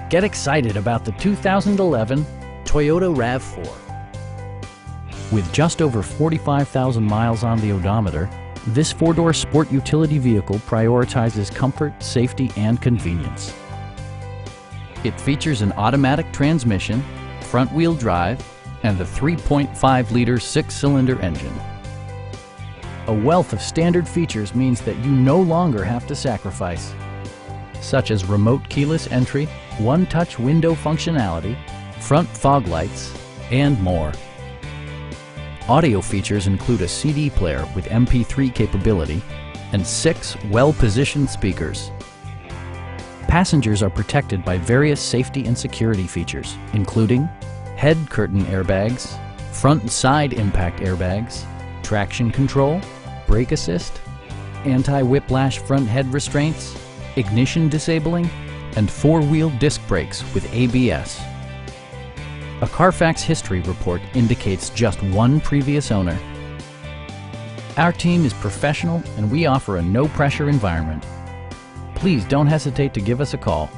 Get excited about the 2011 Toyota RAV4. With just over 45,000 miles on the odometer, this four-door sport utility vehicle prioritizes comfort, safety, and convenience. It features an automatic transmission, front-wheel drive, and the 3.5-liter six-cylinder engine. A wealth of standard features means that you no longer have to sacrifice, such as remote keyless entry, one-touch window functionality, front fog lights, and more. Audio features include a CD player with MP3 capability and 6 well-positioned speakers. Passengers are protected by various safety and security features, including head curtain airbags, front and side impact airbags, traction control, brake assist, anti-whiplash front head restraints, ignition disabling, and 4-wheel disc brakes with ABS. A Carfax history report indicates just one previous owner. Our team is professional and we offer a no-pressure environment. Please don't hesitate to give us a call.